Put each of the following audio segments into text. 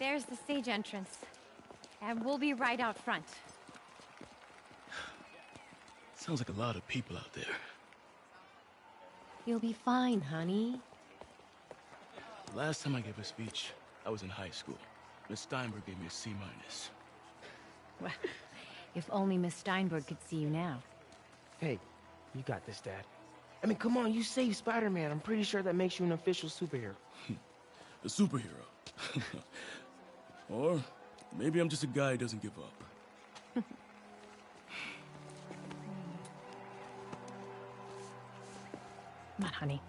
There's the stage entrance. And we'll be right out front. Sounds like a lot of people out there. You'll be fine, honey. The last time I gave a speech, I was in high school. Miss Steinberg gave me a C-. Well, if only Miss Steinberg could see you now. Hey, you got this, Dad. I mean, come on, you saved Spider-Man. I'm pretty sure that makes you an official superhero. A superhero. Or maybe I'm just a guy who doesn't give up. Come on, honey.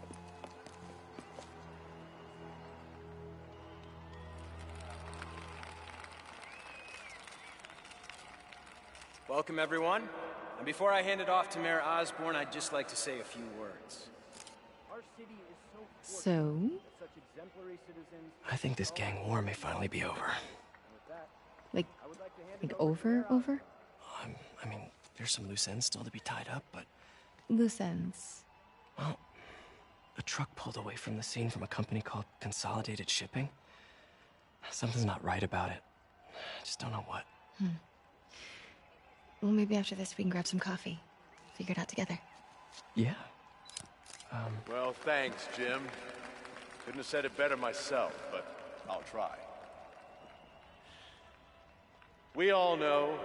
Welcome, everyone. And before I hand it off to Mayor Osborn, I'd just like to say a few words. So? I think this gang war may finally be over. Like over? I mean, there's some loose ends still to be tied up, but... Loose ends. Well, a truck pulled away from the scene from a company called Consolidated Shipping. Something's not right about it. I just don't know what. Well, maybe after this we can grab some coffee. Figure it out together. Yeah. Well, thanks, Jim. Couldn't have said it better myself, but I'll try. We all know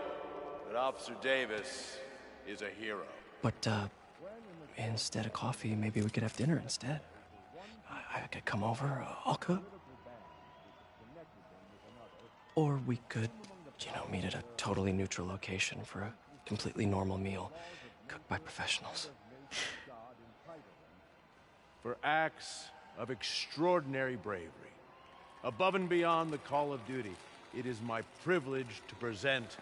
that Officer Davis is a hero. But, instead of coffee, maybe we could have dinner instead. I could come over, I'll cook. Or we could, meet at a totally neutral location for a completely normal meal, cooked by professionals. For acts of extraordinary bravery, above and beyond the call of duty, it is my privilege to present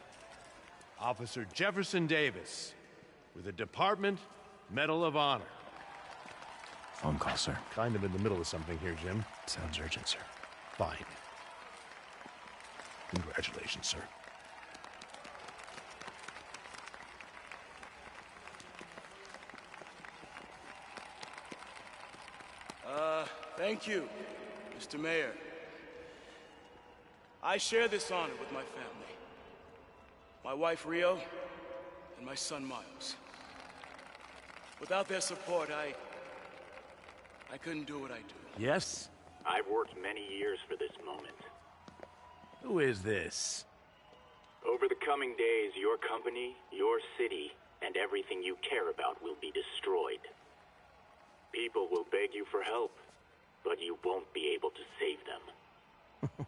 Officer Jefferson Davis with the Department Medal of Honor. Phone call, sir. Kind of in the middle of something here, Jim. Sounds urgent, sir. Fine. Congratulations, sir. Thank you, Mr. Mayor. I share this honor with my family. My wife, Rio, and my son, Miles. Without their support, I couldn't do what I do. Yes? I've worked many years for this moment. Who is this? Over the coming days, your company, your city, and everything you care about will be destroyed. People will beg you for help, but you won't be able to save them.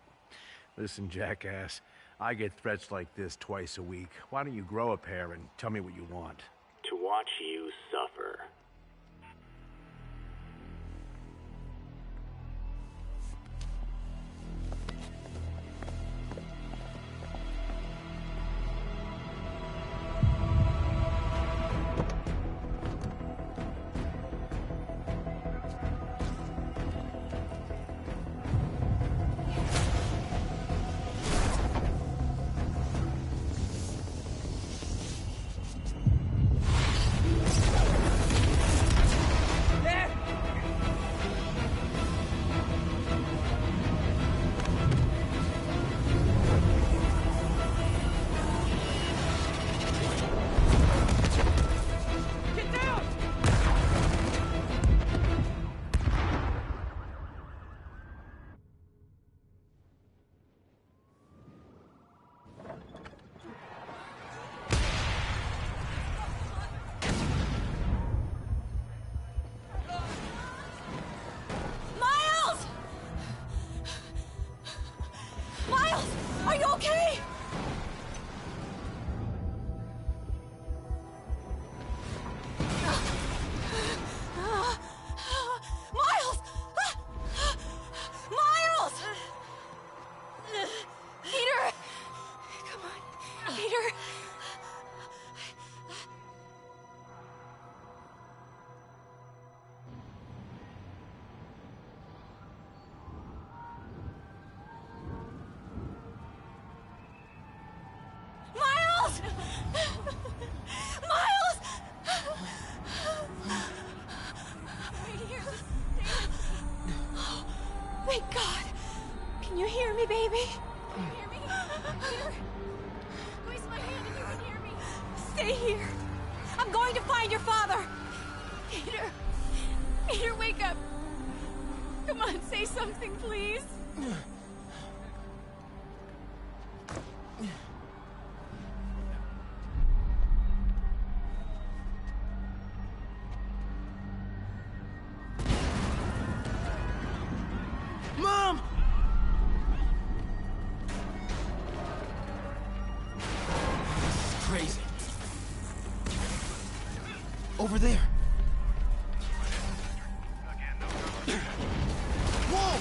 Listen, jackass, I get threats like this twice a week. Why don't you grow a pair and tell me what you want? To watch you suffer. Are you okay? Miles! Miles! Peter! Come on, Peter. Miles! Miles! Right here. Oh, thank God. Can you hear me, baby? hear me? Here. Squeeze my hand if you can hear me. Stay here. I'm going to find your father. Peter. Peter, wake up. Come on, say something, please. Mom! This is crazy. Over there. Whoa!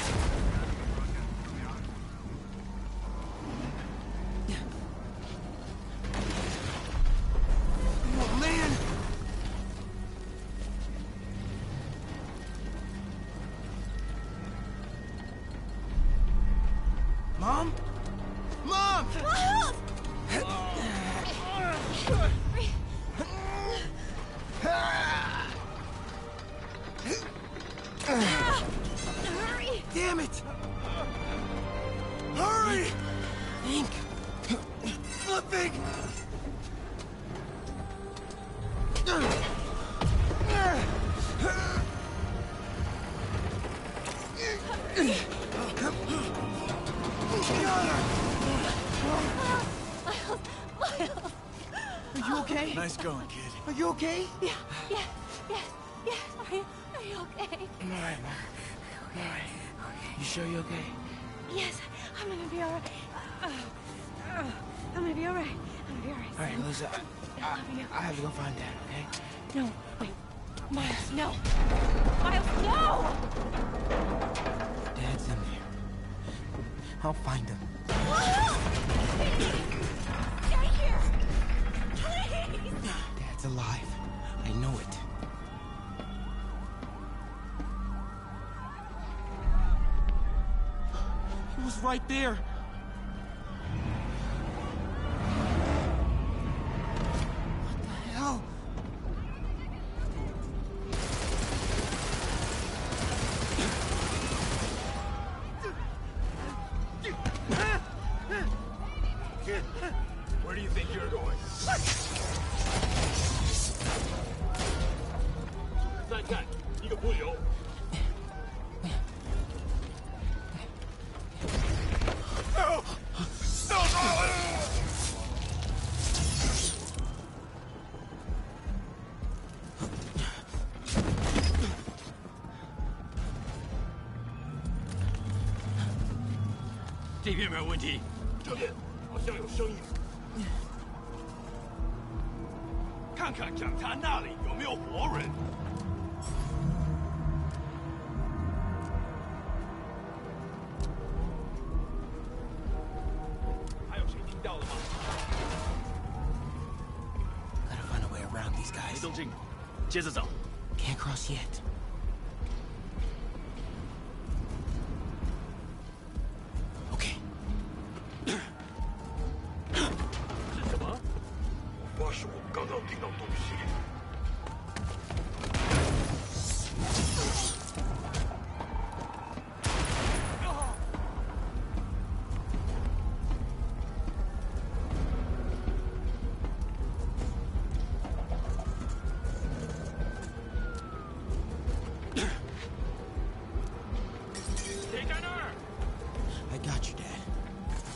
Oh, man! Mom? Mom! Hurry! Damn it! Hurry! Think. Flipping! Are you okay? Nice going, kid. Are you okay? Yeah. Are you okay? I'm alright, Mom. I'm alright. You sure you're okay? Yes, I'm gonna be alright. I'm gonna be alright. I'm gonna be alright. Alright, Lisa, I love you. I have to go find Dad, okay? No, wait. Miles, no! Miles, no! Dad's in there. I'll find him. Stay here! Please! Dad's alive. I know it. He was right there. What the hell? Kid, where do you think you're going? 再看一个不留。这边没有问题，这边好像有声音。看看讲坛那里有没有活人。还有谁听到了吗？ Gotta find a way around these guys. 没动静，接着走。 Can't cross yet. Okay. 是什么？我发誓，我刚刚听到东西。 I got you, Dad.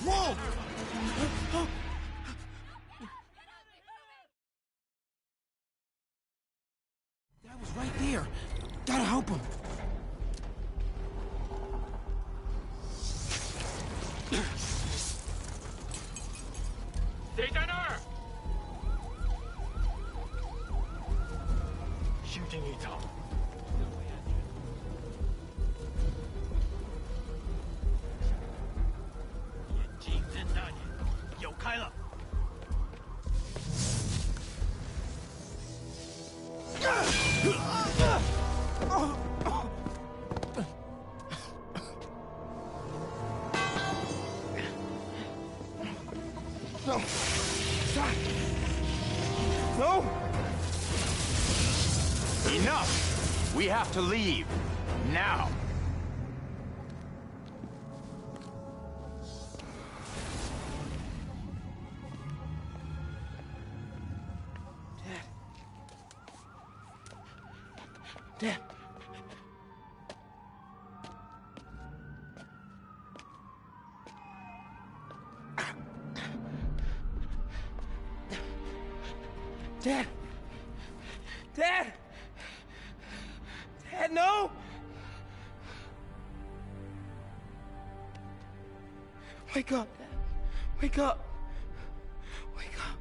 Whoa! Dad was right there. Gotta help him. No. Stop. No. Enough! We have to leave. Now. Dad. Dad! Dad! Dad, no! Wake up, Dad. Wake up. Wake up.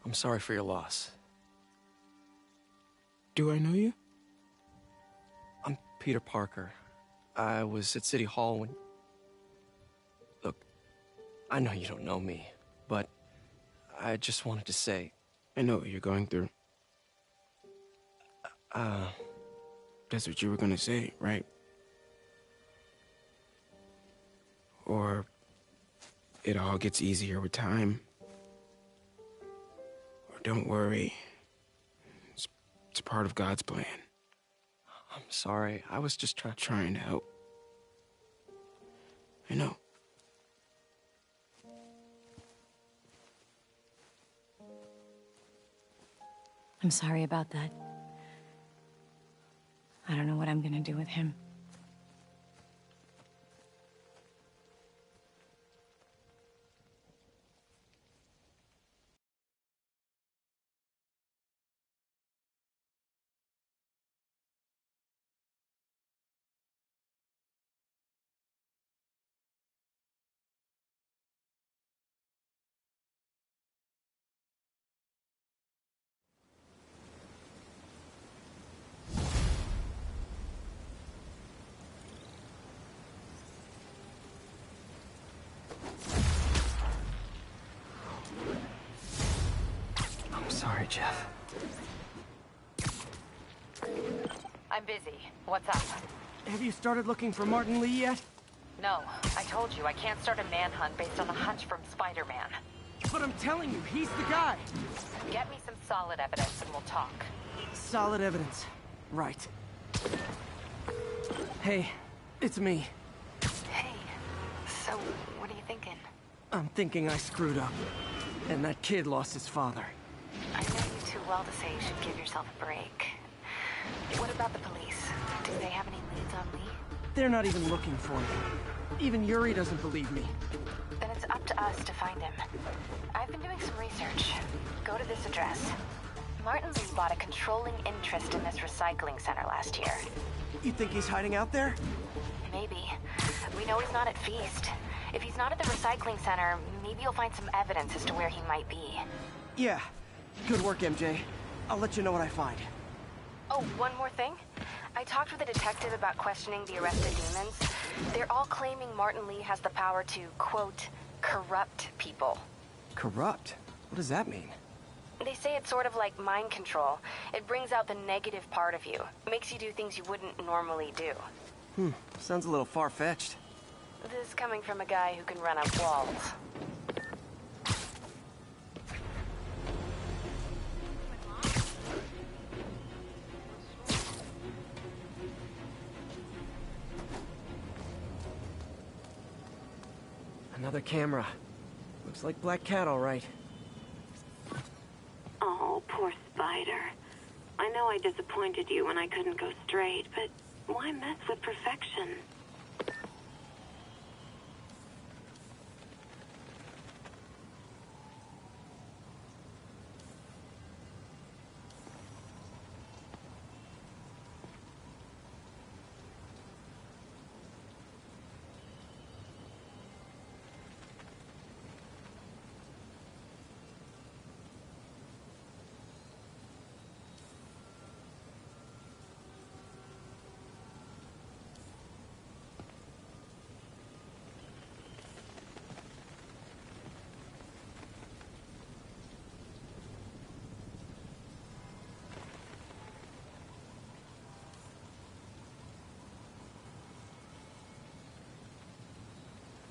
I'm sorry for your loss. Do I know you? I'm Peter Parker. I was at City Hall when... Look, I know you don't know me, but I just wanted to say... I know what you're going through. That's what you were gonna say, right? Or it all gets easier with time. Or don't worry. It's part of God's plan. I'm sorry. I was just trying to help. I know. I'm sorry about that. I don't know what I'm gonna do with him. Sorry, Jeff. I'm busy. What's up? Have you started looking for Martin Lee yet? No. I told you, I can't start a manhunt based on a hunch from Spider-Man. But I'm telling you, he's the guy! Get me some solid evidence and we'll talk. Solid evidence. Right. Hey, it's me. Hey. So, what are you thinking? I'm thinking I screwed up. And that kid lost his father. I know you too well to say you should give yourself a break. What about the police? Do they have any leads on Lee? They're not even looking for me. Even Yuri doesn't believe me. Then it's up to us to find him. I've been doing some research. Go to this address. Martin Lee bought a controlling interest in this recycling center last year. You think he's hiding out there? Maybe. We know he's not at Feast. If he's not at the recycling center, maybe you'll find some evidence as to where he might be. Yeah. Good work, MJ. I'll let you know what I find. Oh, one more thing. I talked with a detective about questioning the arrested demons. They're all claiming Martin Lee has the power to, quote, corrupt people. Corrupt? What does that mean? They say it's sort of like mind control. It brings out the negative part of you. Makes you do things you wouldn't normally do. Sounds a little far-fetched. This coming from a guy who can run up walls. Another camera. Looks like Black Cat, all right. Oh, poor Spider. I know I disappointed you when I couldn't go straight, but why mess with perfection?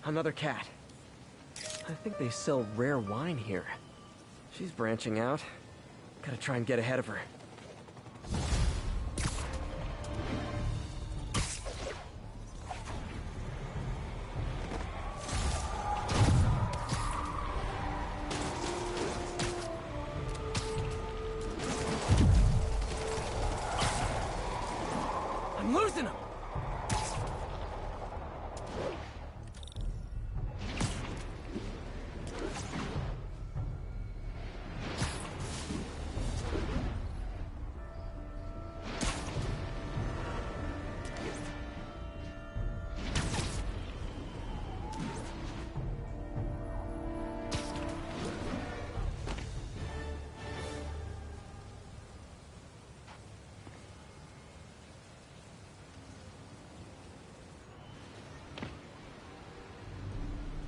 Another cat. I think they sell rare wine here. She's branching out. Gotta try and get ahead of her. I'm losing him!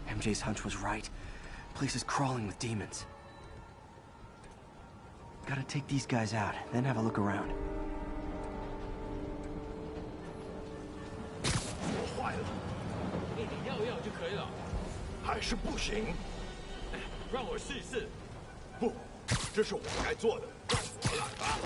MJ's hunch was right. Place is crawling with demons. Gotta take these guys out, then have a look around. 我坏了，一点药就可以了，还是不行。让我试一试。不，这是我该做的，让我来吧。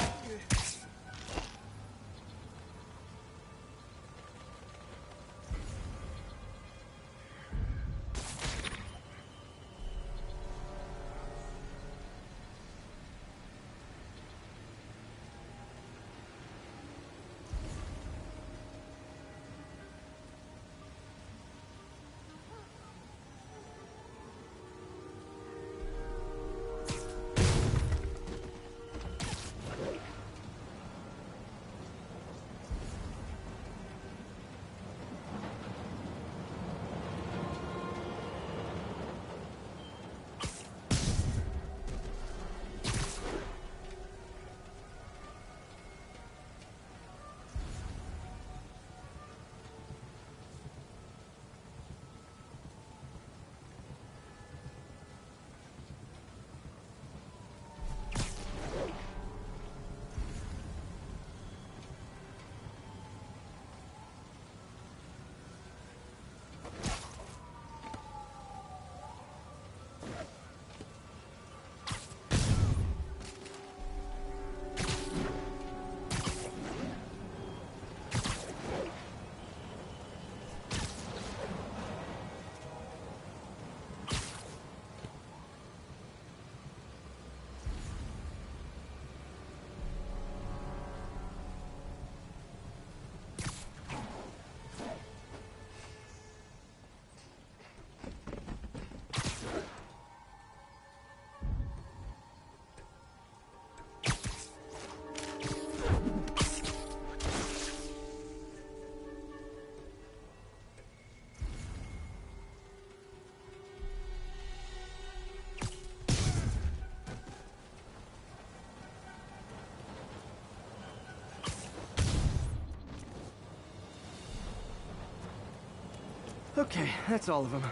Okay, that's all of them.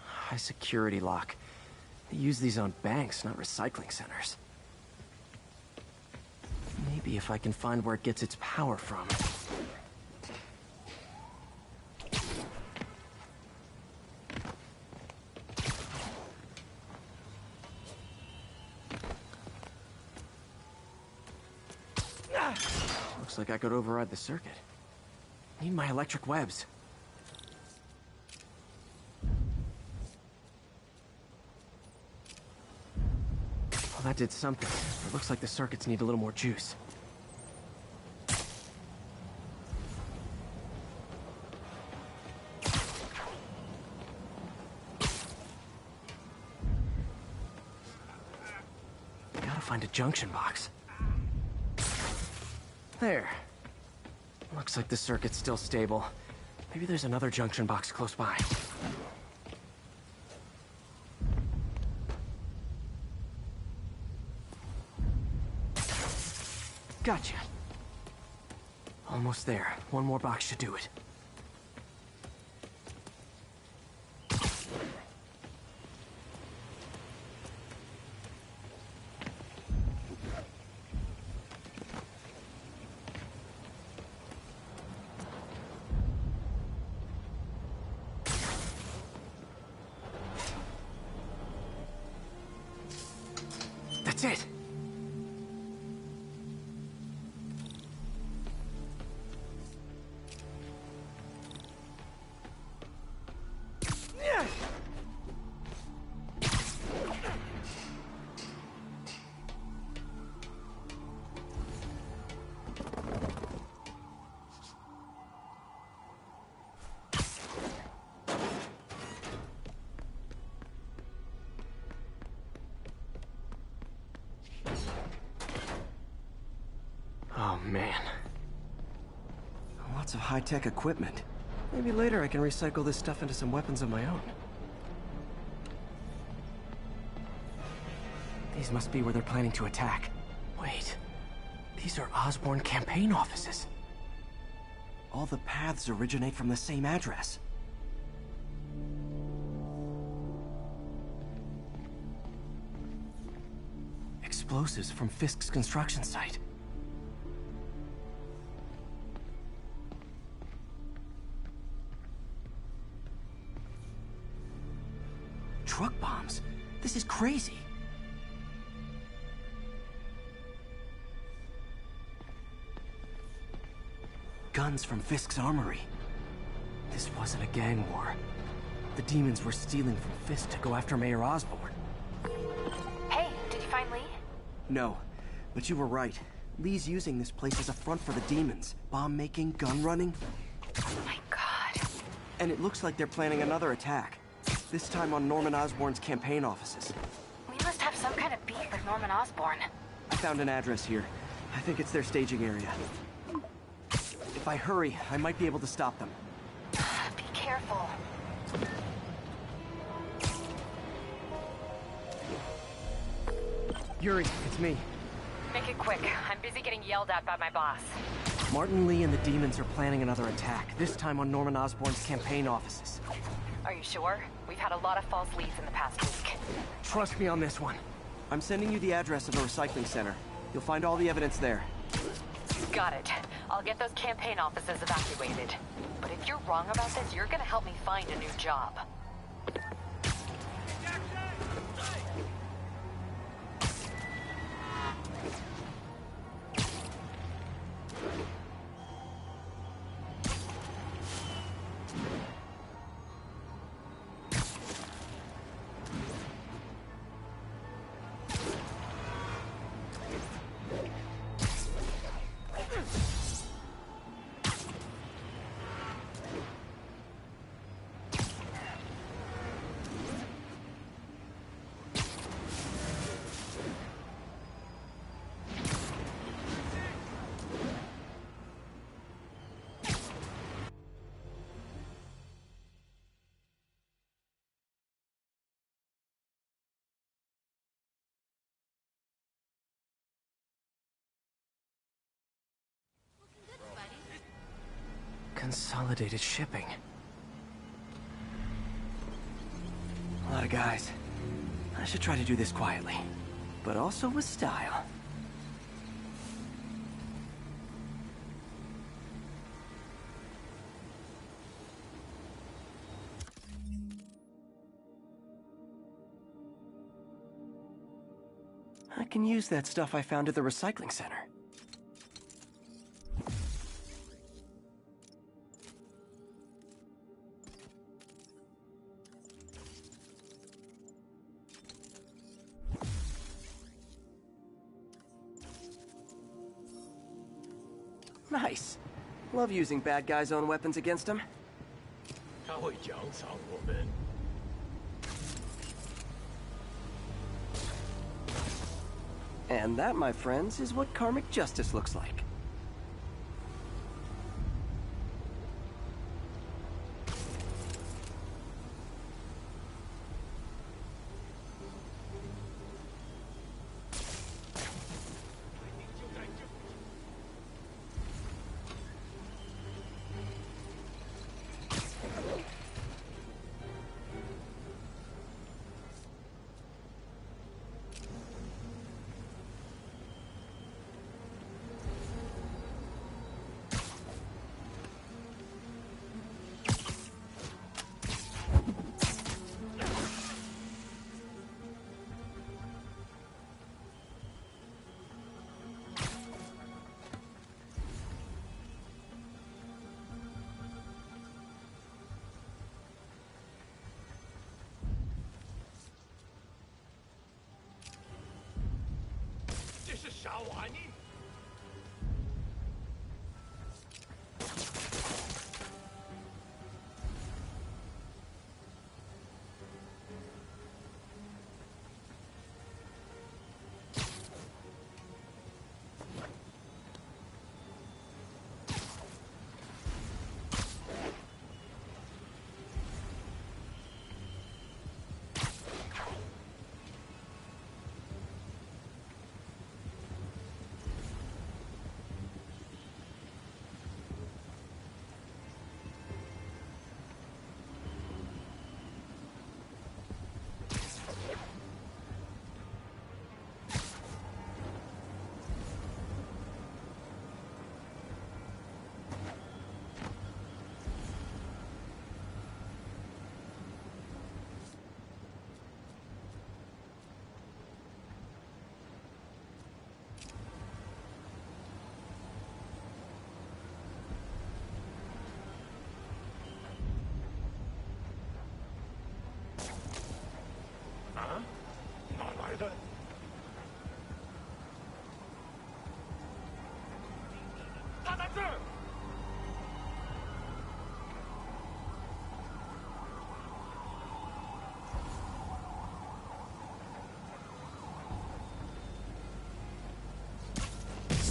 High security lock. They use these on banks, not recycling centers. Maybe if I can find where it gets its power from. Looks like I could override the circuit. Need my electric webs. Well, that did something. It looks like the circuits need a little more juice. Gotta find a junction box. There. Looks like the circuit's still stable. Maybe there's another junction box close by. Gotcha. Almost there. One more box should do it. That's it. Oh, man. Lots of high-tech equipment. Maybe later I can recycle this stuff into some weapons of my own. These must be where they're planning to attack. Wait. These are Osborn campaign offices. All the paths originate from the same address. Explosives from Fisk's construction site. Truck bombs? This is crazy. Guns from Fisk's armory. This wasn't a gang war. The demons were stealing from Fisk to go after Mayor Osborn. Hey, did you find Lee? No, but you were right. Lee's using this place as a front for the demons. Bomb-making, gun-running. Oh my god. And it looks like they're planning another attack. This time on Norman Osborn's campaign offices. We must have some kind of beef with Norman Osborn. I found an address here. I think it's their staging area. If I hurry, I might be able to stop them. Be careful. Yuri, it's me. Make it quick. I'm busy getting yelled at by my boss. Martin Lee and the demons are planning another attack, this time on Norman Osborn's campaign offices. Are you sure? We've had a lot of false leads in the past week. Trust me on this one. I'm sending you the address of the recycling center. You'll find all the evidence there. Got it. I'll get those campaign offices evacuated. But if you're wrong about this, you're gonna help me find a new job. Consolidated shipping. A lot of guys. I should try to do this quietly, but also with style. I can use that stuff I found at the recycling center. Nice. Love using bad guys' own weapons against them. 他会奖赏我们。And that, my friends, is what karmic justice looks like.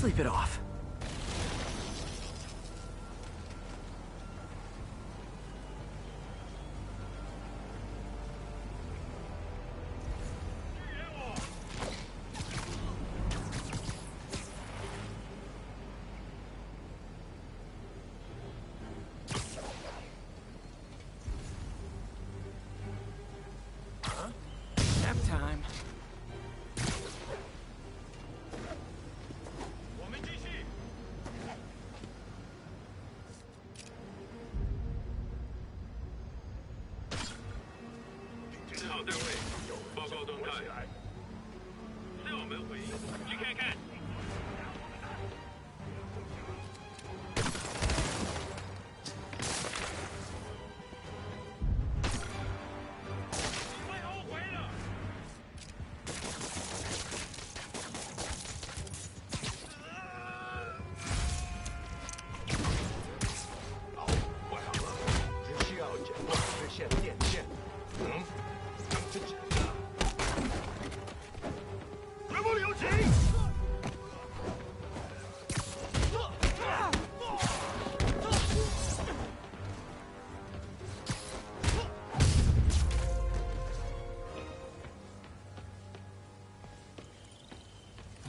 Sleep it off. Nap time.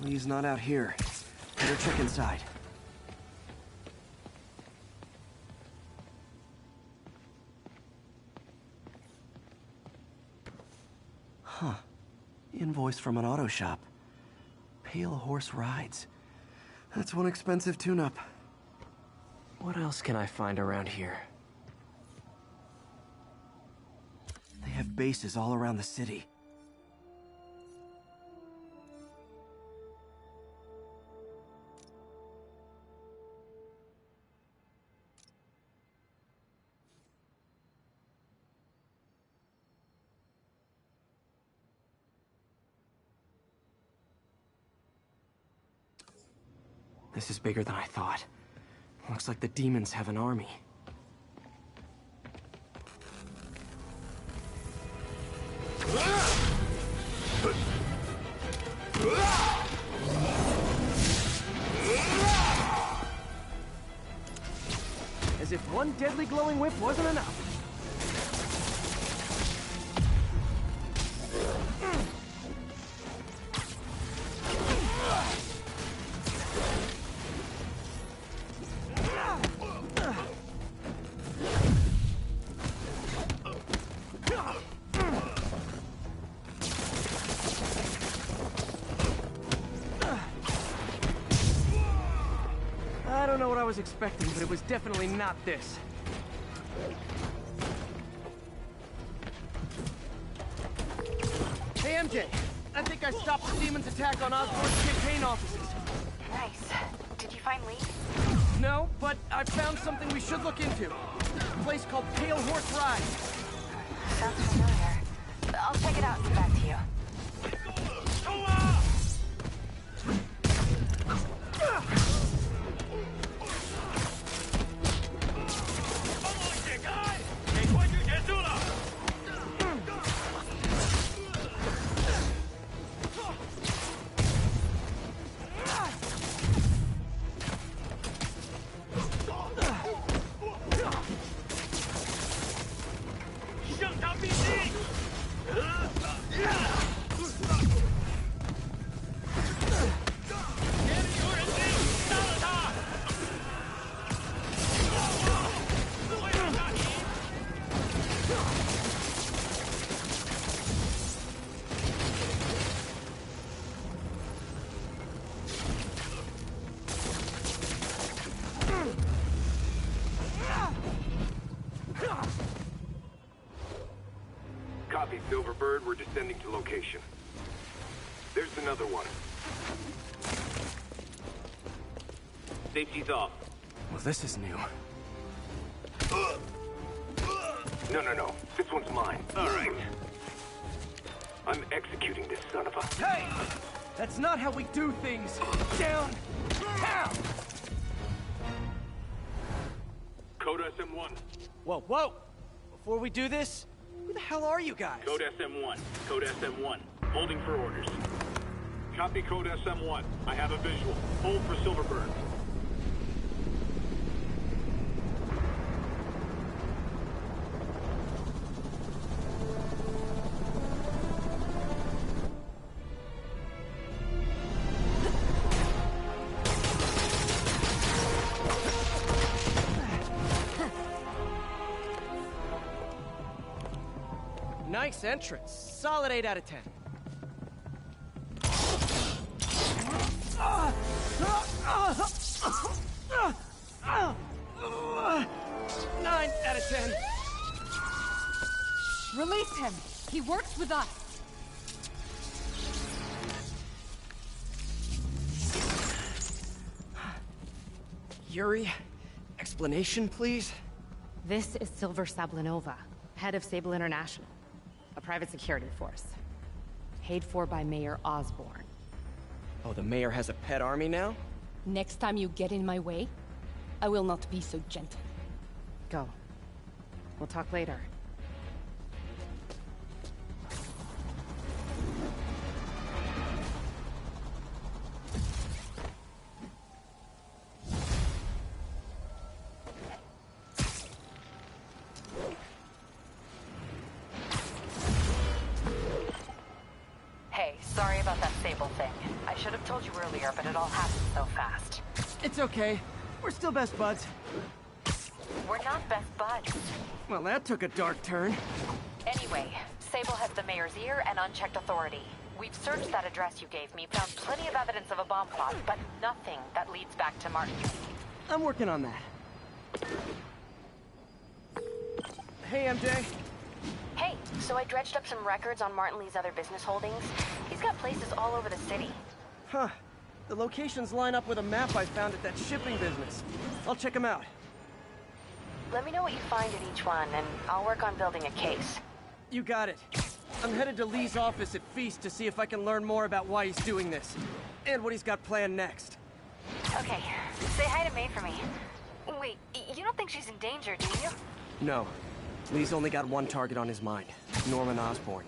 Lee's not out here. Better check inside. Huh. Invoice from an auto shop. Pale Horse Rides. That's one expensive tune-up. What else can I find around here? They have bases all around the city. This is bigger than I thought. Looks like the demons have an army. As if one deadly glowing whip wasn't enough. I don't know what I was expecting, but it was definitely not this. Hey, MJ. I think I stopped the demon's attack on Osborn's campaign offices. Nice. Did you find Lee? No, but I found something we should look into. A place called Pale Horse Ride. Sounds familiar. I'll check it out and get back to you. Copy, Silverbird. We're descending to location. There's another one. Safety's off. Well, this is new. No. This one's mine. All right. I'm executing this son of a... Hey! That's not how we do things. Down! Down! Code SM-1. Whoa! Before we do this, who the hell are you guys? Code SM-1. Code SM-1. Holding for orders. Copy Code SM-1. I have a visual. Hold for Silverbird. Nice entrance. Solid 8 out of 10. 9 out of 10. Release him. He works with us. Yuri, explanation, please? This is Silver Sablinova, head of Sable International, a private security force. Paid for by Mayor Osborn. Oh, the mayor has a pet army now? Next time you get in my way, I will not be so gentle. Go. We'll talk later. Hey, sorry about that Sable thing. I should have told you earlier, but it all happened so fast. It's okay. We're still best buds. We're not best buds. Well, that took a dark turn. Anyway, Sable has the mayor's ear and unchecked authority. We've searched that address you gave me, found plenty of evidence of a bomb plot, but nothing that leads back to Martin. I'm working on that. Hey, MJ. Hey, so I dredged up some records on Martin Lee's other business holdings. He's got places all over the city. Huh. The locations line up with a map I found at that shipping business. I'll check them out. Let me know what you find at each one, and I'll work on building a case. You got it. I'm headed to Lee's office at Feast to see if I can learn more about why he's doing this. And what he's got planned next. Okay. Say hi to May for me. Wait, you don't think she's in danger, do you? No. Lee's only got one target on his mind. Norman Osborn.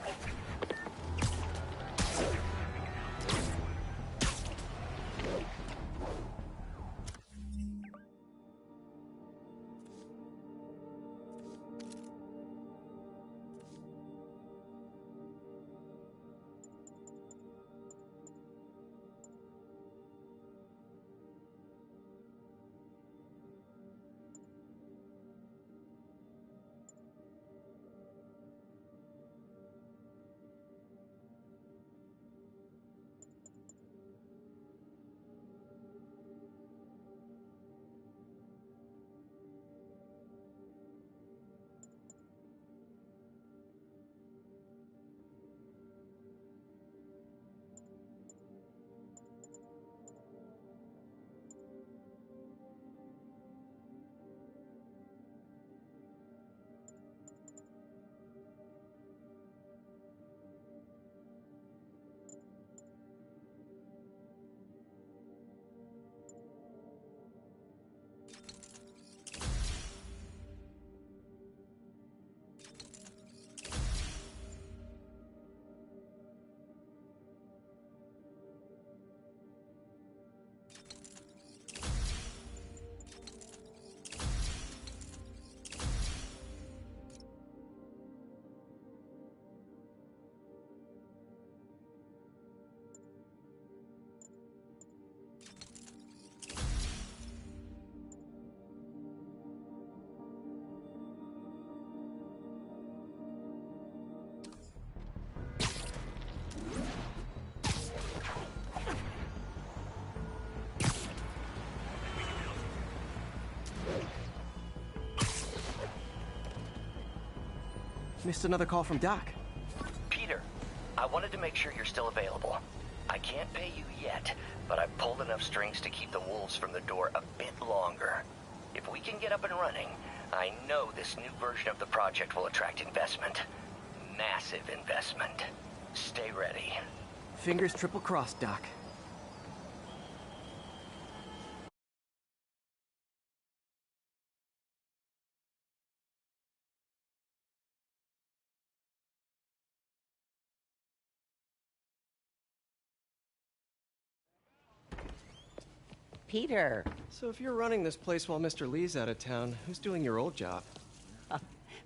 Missed another call from Doc. Peter, I wanted to make sure you're still available. I can't pay you yet, but I've pulled enough strings to keep the wolves from the door a bit longer. If we can get up and running, I know this new version of the project will attract investment. Massive investment. Stay ready. Fingers triple crossed, Doc. Peter. So if you're running this place while Mr. Lee's out of town, who's doing your old job?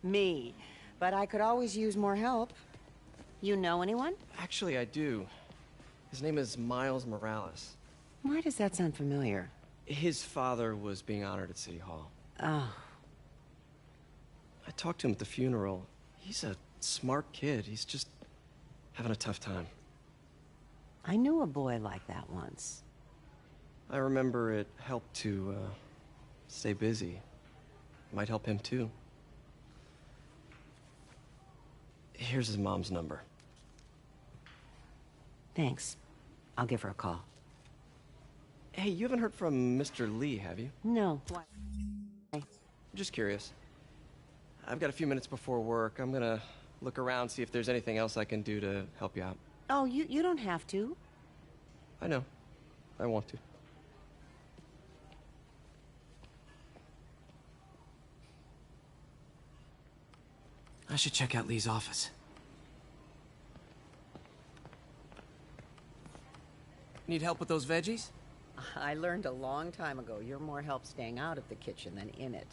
Me. But I could always use more help. You know anyone? Actually, I do. His name is Miles Morales. Why does that sound familiar? His father was being honored at City Hall. Oh. I talked to him at the funeral. He's a smart kid. He's just having a tough time. I knew a boy like that once. I remember it helped to, stay busy. Might help him, too. Here's his mom's number. Thanks. I'll give her a call. Hey, you haven't heard from Mr. Lee, have you? No. Why? Just curious. I've got a few minutes before work. I'm gonna look around, see if there's anything else I can do to help you out. Oh, you don't have to. I know. I want to. I should check out Lee's office. Need help with those veggies? I learned a long time ago you're more help staying out of the kitchen than in it.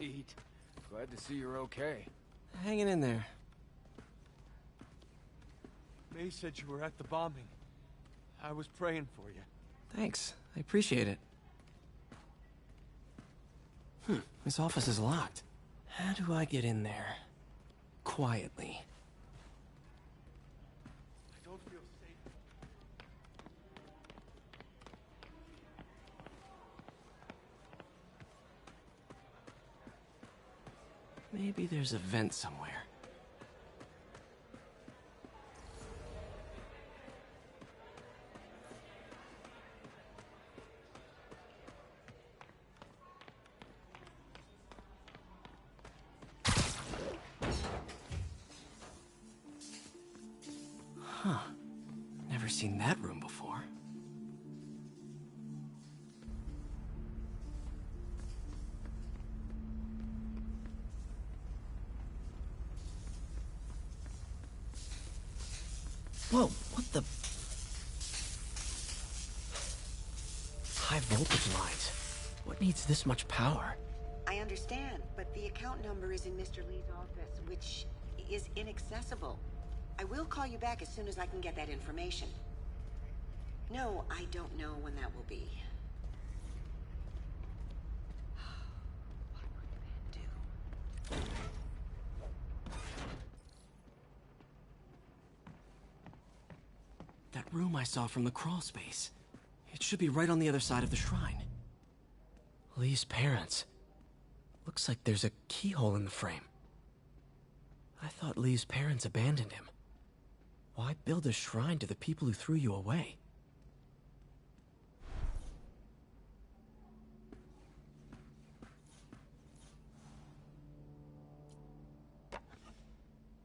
Pete, glad to see you're okay. Hanging in there. May said you were at the bombing. I was praying for you. Thanks. I appreciate it. This office is locked. How do I get in there? Quietly. I don't feel safe. Maybe there's a vent somewhere. seen that room before. Whoa, what the... High voltage lines. What needs this much power? I understand, but the account number is in Mr. Lee's office, which is inaccessible. I will call you back as soon as I can get that information. No, I don't know when that will be. That room I saw from the crawl space. It should be right on the other side of the shrine. Lee's parents. Looks like there's a keyhole in the frame. I thought Lee's parents abandoned him. Why build a shrine to the people who threw you away?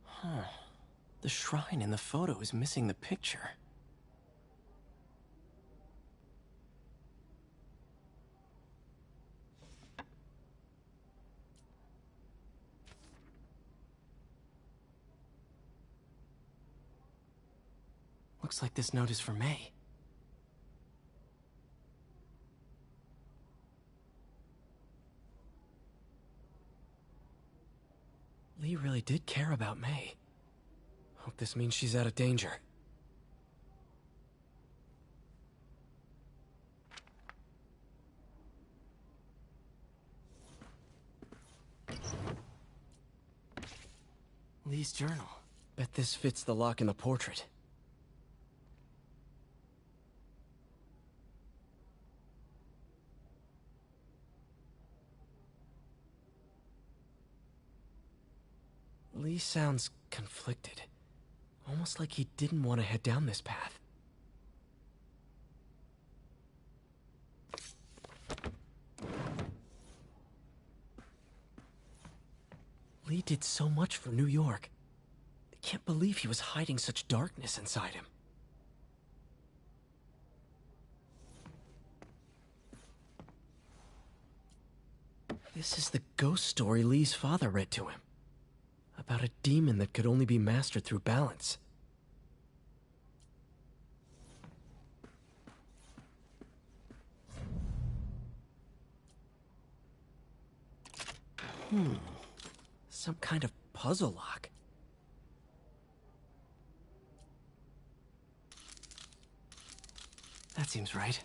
Huh. The shrine in the photo is missing the picture. Looks like this note is for May. Lee really did care about May. Hope this means she's out of danger. Lee's journal. Bet this fits the lock in the portrait. Lee sounds conflicted. Almost like he didn't want to head down this path. Lee did so much for New York. I can't believe he was hiding such darkness inside him. This is the ghost story Lee's father read to him. About a demon that could only be mastered through balance. Some kind of puzzle lock. That seems right.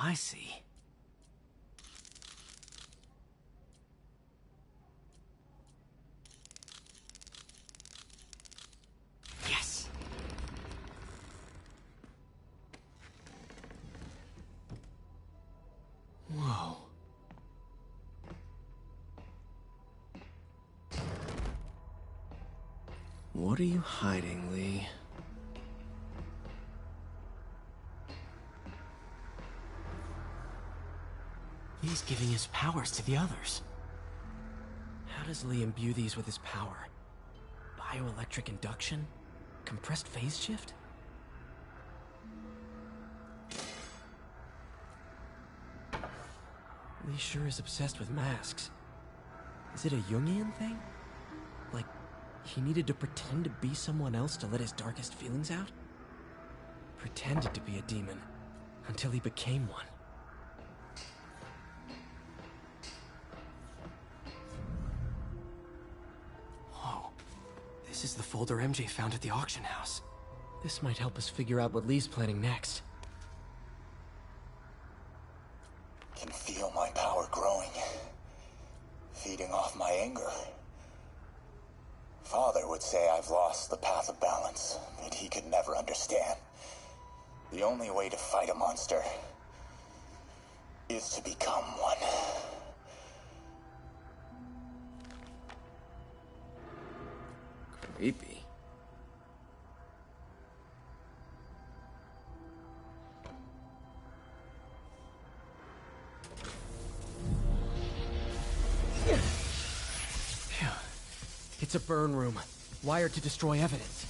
I see. Yes! Whoa. What are you hiding, Lee? He's giving his powers to the others. How does Lee imbue these with his power? Bioelectric induction? Compressed phase shift? Lee sure is obsessed with masks. Is it a Jungian thing? Like, he needed to pretend to be someone else to let his darkest feelings out? Pretended to be a demon, until he became one. This is the folder MJ found at the auction house. This might help us figure out what Lee's planning next. Can feel my power growing, feeding off my anger. Father would say I've lost the path of balance that he could never understand. The only way to fight a monster is to become one. Creepy. Phew. It's a burn room, wired to destroy evidence.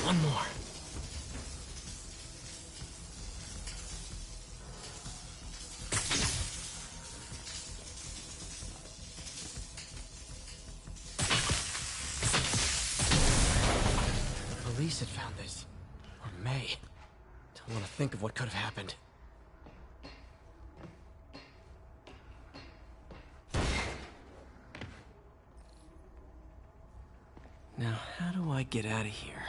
One more. The police had found this. Or May. Don't want to think of what could have happened. Now, how do I get out of here?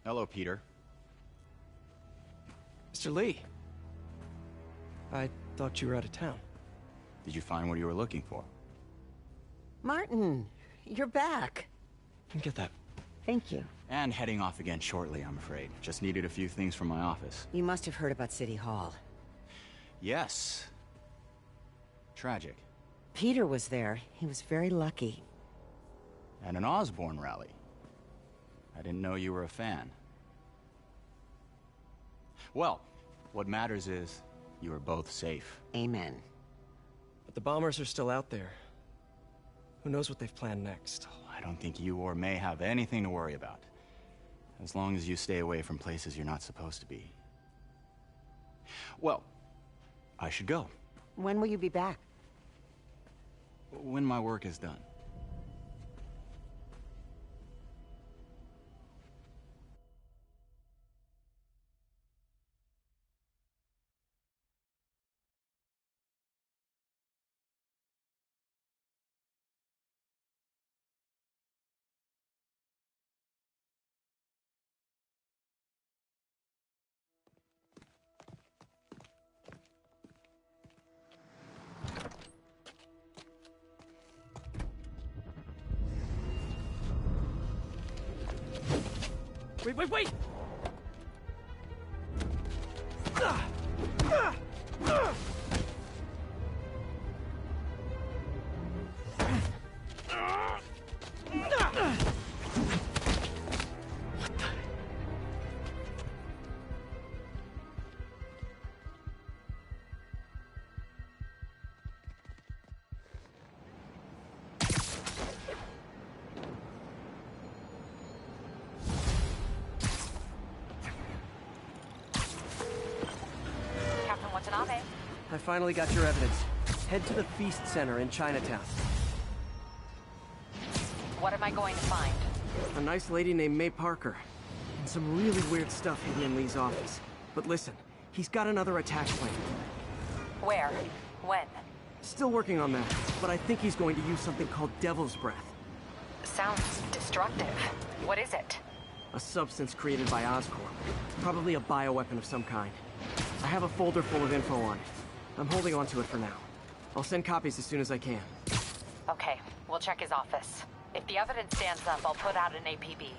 Hello, Peter. Mr. Lee. I thought you were out of town. Did you find what you were looking for? Martin, you're back. Get that. Thank you. And heading off again shortly, I'm afraid. Just needed a few things from my office. You must have heard about City Hall. Yes. Tragic. Peter was there. He was very lucky. At an Osborn rally. I didn't know you were a fan. Well, what matters is you are both safe. Amen. But the bombers are still out there. Who knows what they've planned next? I don't think you or May have anything to worry about. As long as you stay away from places you're not supposed to be. Well, I should go. When will you be back? When my work is done. Wait! I finally got your evidence. Head to the Feast Center in Chinatown. What am I going to find? A nice lady named May Parker. And some really weird stuff hidden in Lee's office. But listen, he's got another attack plan. Where? When? Still working on that, but I think he's going to use something called Devil's Breath. Sounds destructive. What is it? A substance created by Oscorp. Probably a bioweapon of some kind. I have a folder full of info on it. I'm holding on to it for now. I'll send copies as soon as I can. Okay, we'll check his office. If the evidence stands up, I'll put out an APB.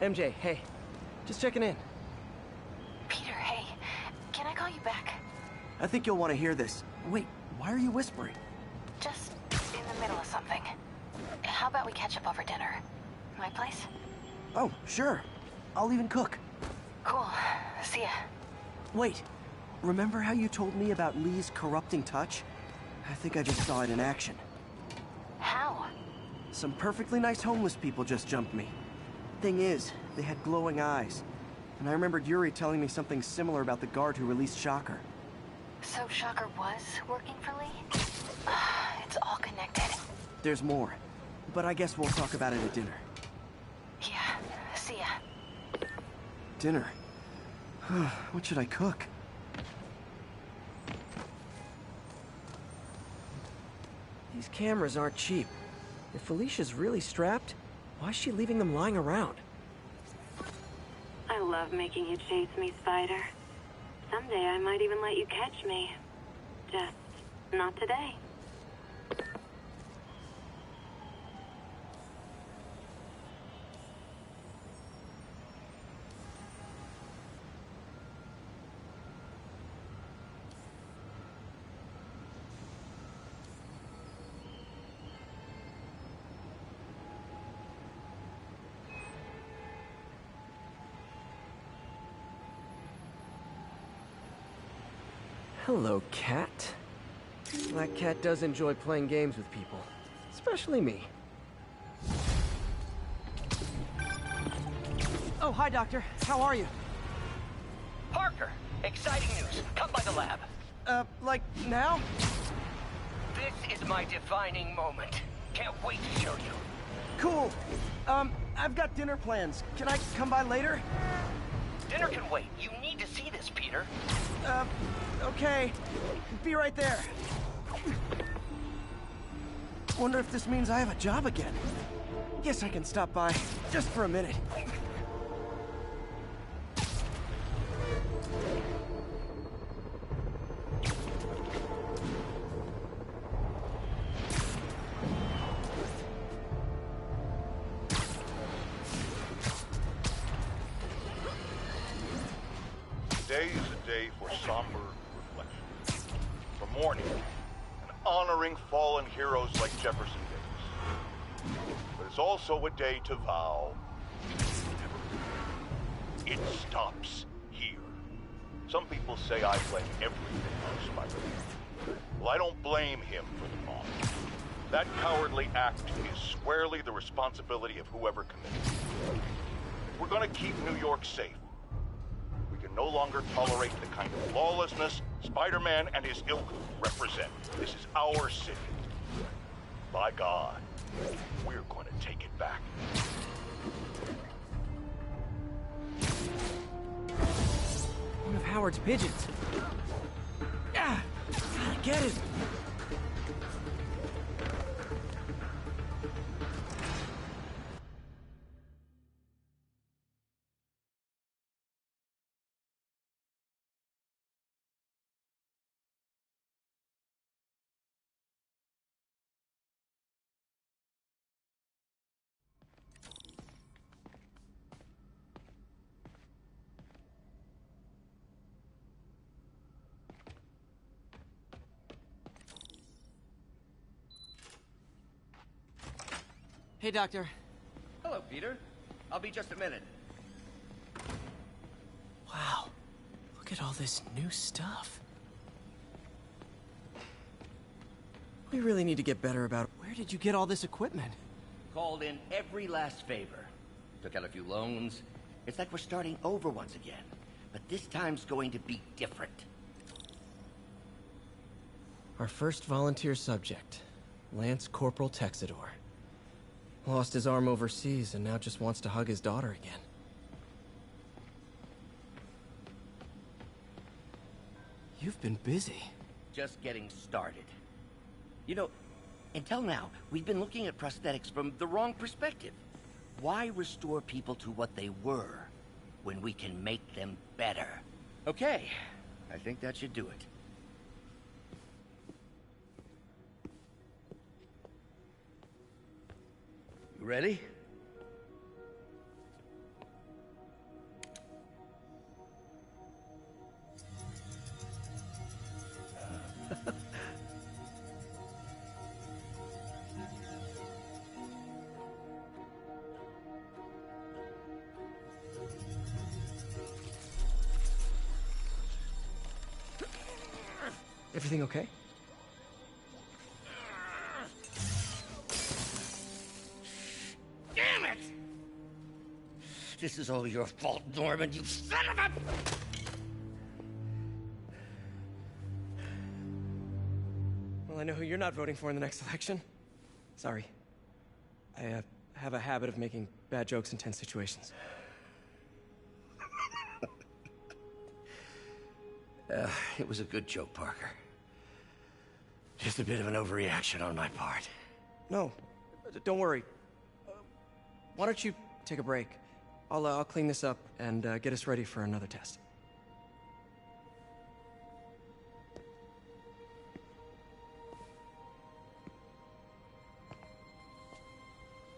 MJ, hey. Just checking in. Peter, hey. Can I call you back? I think you'll want to hear this. Wait, why are you whispering? Just in the middle of something. How about we catch up over dinner? My place? Oh, sure. I'll even cook. Cool. See ya. Wait. Remember how you told me about Lee's corrupting touch? I think I just saw it in action. How? Some perfectly nice homeless people just jumped me. Thing is, they had glowing eyes. And I remembered Yuri telling me something similar about the guard who released Shocker. So Shocker was working for Lee? It's all connected. There's more. But I guess we'll talk about it at dinner. dinner. What should I cook? These cameras aren't cheap. If Felicia's really strapped, why is she leaving them lying around? I love making you chase me, Spider. Someday I might even let you catch me. Just not today. Hello, cat. Black Cat does enjoy playing games with people. Especially me. Oh, hi, Doctor. How are you? Parker, exciting news. Come by the lab. Like now? This is my defining moment. Can't wait to show you. Cool. I've got dinner plans. Can I come by later? Dinner can wait. You need to see this, Peter. Okay. Be right there. Wonder if this means I have a job again. Guess I can stop by, just for a minute. Today is a day for somber reflection, for mourning and honoring fallen heroes like Jefferson Davis. But it's also a day to vow it stops here. Some people say I blame everything on Spider-Man. Well, I don't blame him for the bomb. That cowardly act is squarely the responsibility of whoever committed it. If we're gonna keep New York safe, no longer tolerate the kind of lawlessness Spider-Man and his ilk represent. This is our city. By God, we're going to take it back. One of Howard's pigeons. Ah! Gotta get it! Hey, Doctor. Hello, Peter. I'll be just a minute. Wow. Look at all this new stuff. We really need to get better about it. Where did you get all this equipment? Called in every last favor. Took out a few loans. It's like we're starting over once again. But this time's going to be different. Our first volunteer subject, Lance Corporal Texidor. Lost his arm overseas and now just wants to hug his daughter again. You've been busy. Just getting started. You know, until now, we've been looking at prosthetics from the wrong perspective. Why restore people to what they were when we can make them better? Okay, I think that should do it. You ready? Everything okay? Damn it! This is all your fault, Norman, you son of a... Well, I know who you're not voting for in the next election. Sorry. I have a habit of making bad jokes in tense situations. It was a good joke, Parker. Just a bit of an overreaction on my part. No, don't worry. Why don't you take a break? I'll clean this up and get us ready for another test.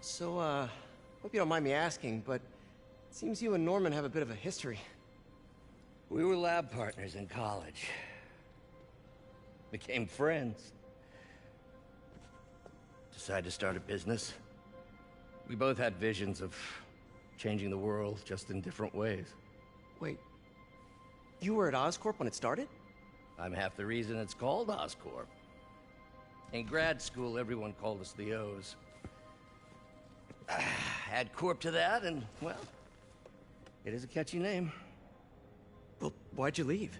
So, hope you don't mind me asking, but it seems you and Norman have a bit of a history. We were lab partners in college. Became friends. Decided to start a business. We both had visions of changing the world, just in different ways. Wait, you were at Oscorp when it started? I'm half the reason it's called Oscorp. In grad school, everyone called us the O's. Add Corp to that, and, well, it is a catchy name. Well, why'd you leave?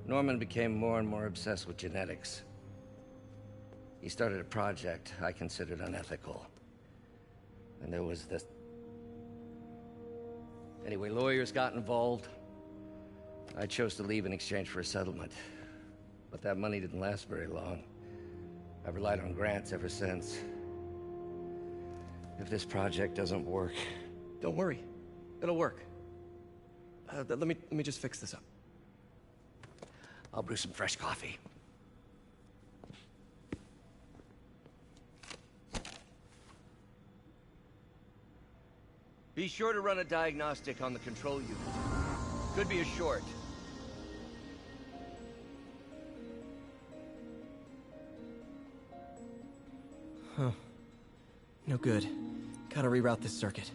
Norman became more and more obsessed with genetics. He started a project I considered unethical. And there was this... Anyway, lawyers got involved. I chose to leave in exchange for a settlement. But that money didn't last very long. I've relied on grants ever since. If this project doesn't work... Don't worry. It'll work. Let me just fix this up. I'll brew some fresh coffee. Be sure to run a diagnostic on the control unit. Could be a short. Huh. No good. Gotta reroute this circuit.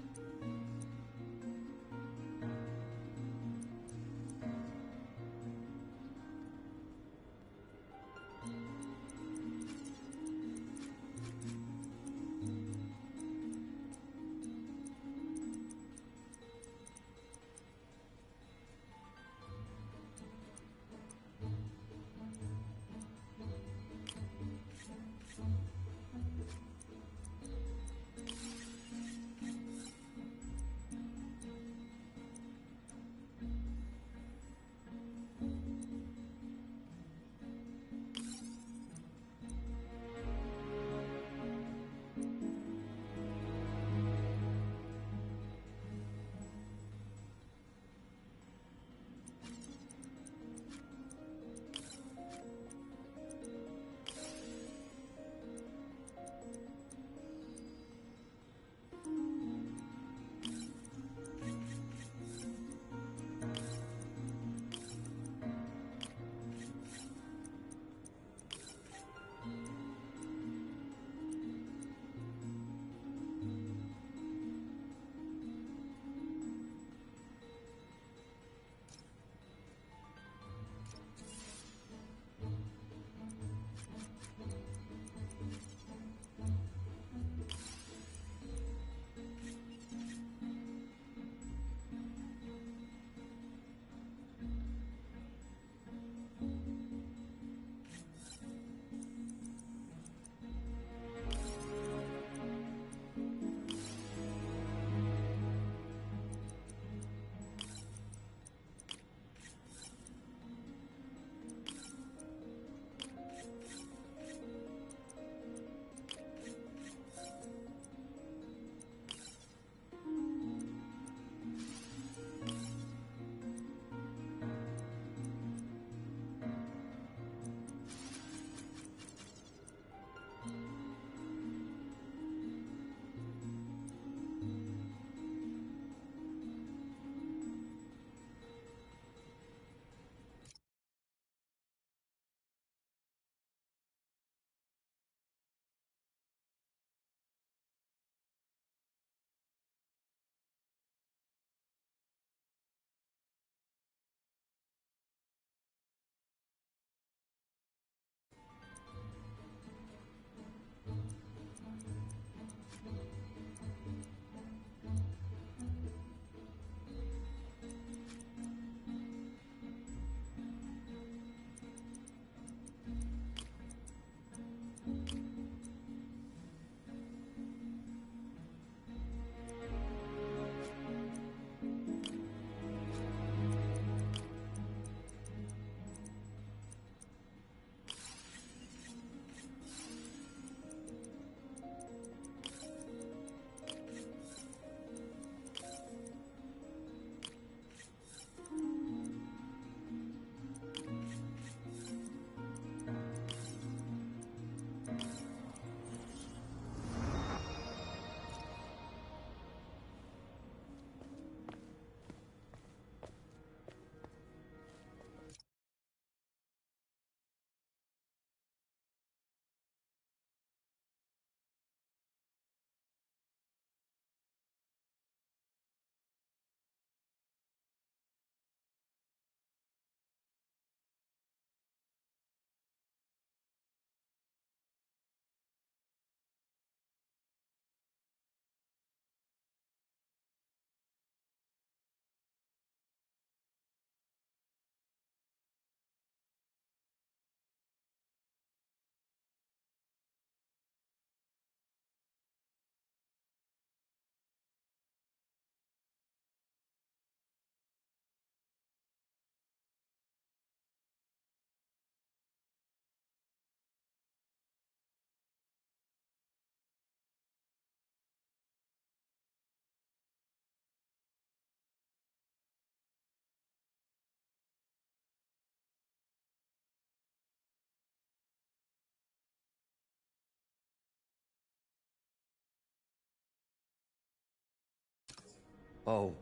Oh,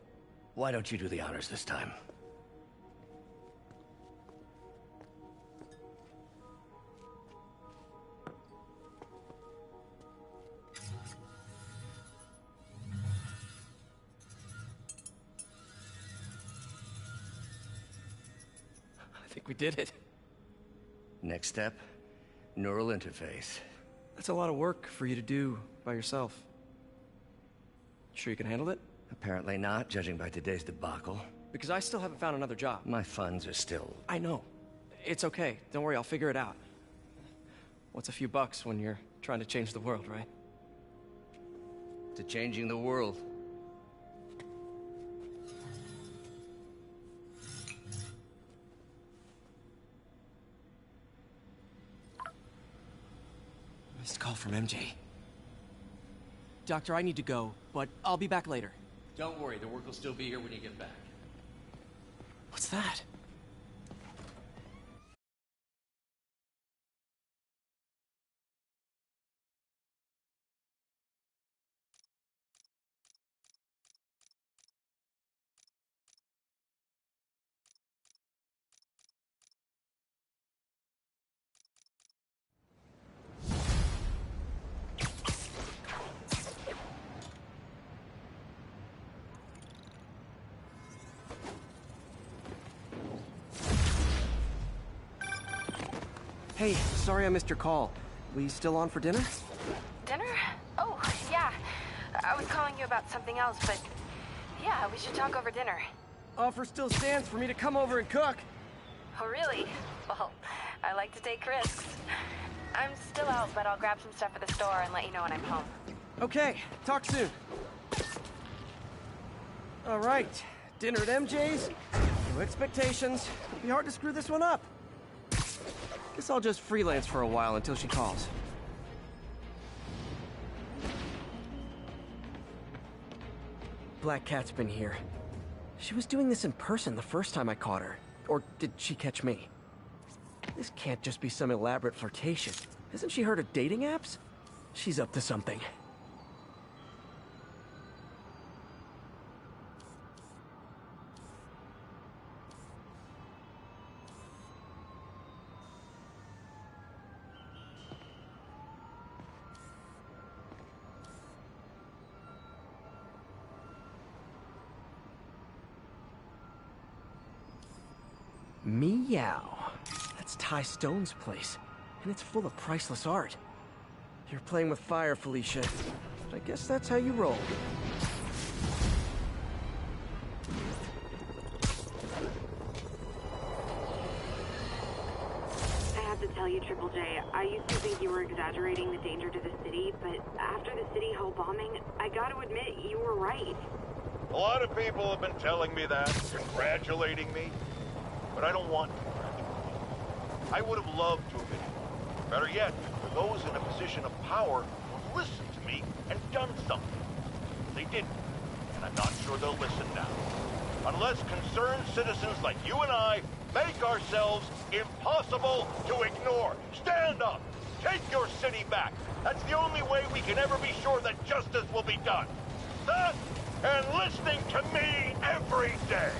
why don't you do the honors this time? I think we did it. Next step, neural interface. That's a lot of work for you to do by yourself. Sure you can handle it? Apparently not, judging by today's debacle. Because I still haven't found another job. My funds are still... I know. It's okay. Don't worry, I'll figure it out. What's a few bucks when you're trying to change the world, right? To changing the world. Missed call from MJ. Doctor, I need to go, but I'll be back later. Don't worry, the work will still be here when you get back. What's that? Hey, sorry I missed your call. We still on for dinner? Dinner? Oh, yeah. I was calling you about something else, but yeah, we should talk over dinner. Offer still stands for me to come over and cook. Oh, really? Well, I like to take risks. I'm still out, but I'll grab some stuff at the store and let you know when I'm home. Okay, talk soon. All right, dinner at MJ's. No expectations. It'll be hard to screw this one up. Guess I'll just freelance for a while until she calls. Black Cat's been here. She was doing this in person the first time I caught her. Or did she catch me? This can't just be some elaborate flirtation. Hasn't she heard of dating apps? She's up to something. Meow. That's Ty Stone's place, and it's full of priceless art. You're playing with fire, Felicia. But I guess that's how you roll. I have to tell you, Triple J, I used to think you were exaggerating the danger to the city, but after the City Hall bombing, I gotta admit, you were right. A lot of people have been telling me that, congratulating me. But I don't want to congratulate. I would have loved to have been involved. Better yet, for those in a position of power who have listened to me and done something. They didn't, and I'm not sure they'll listen now. Unless concerned citizens like you and I make ourselves impossible to ignore. Stand up! Take your city back! That's the only way we can ever be sure that justice will be done. That, and listening to me every day.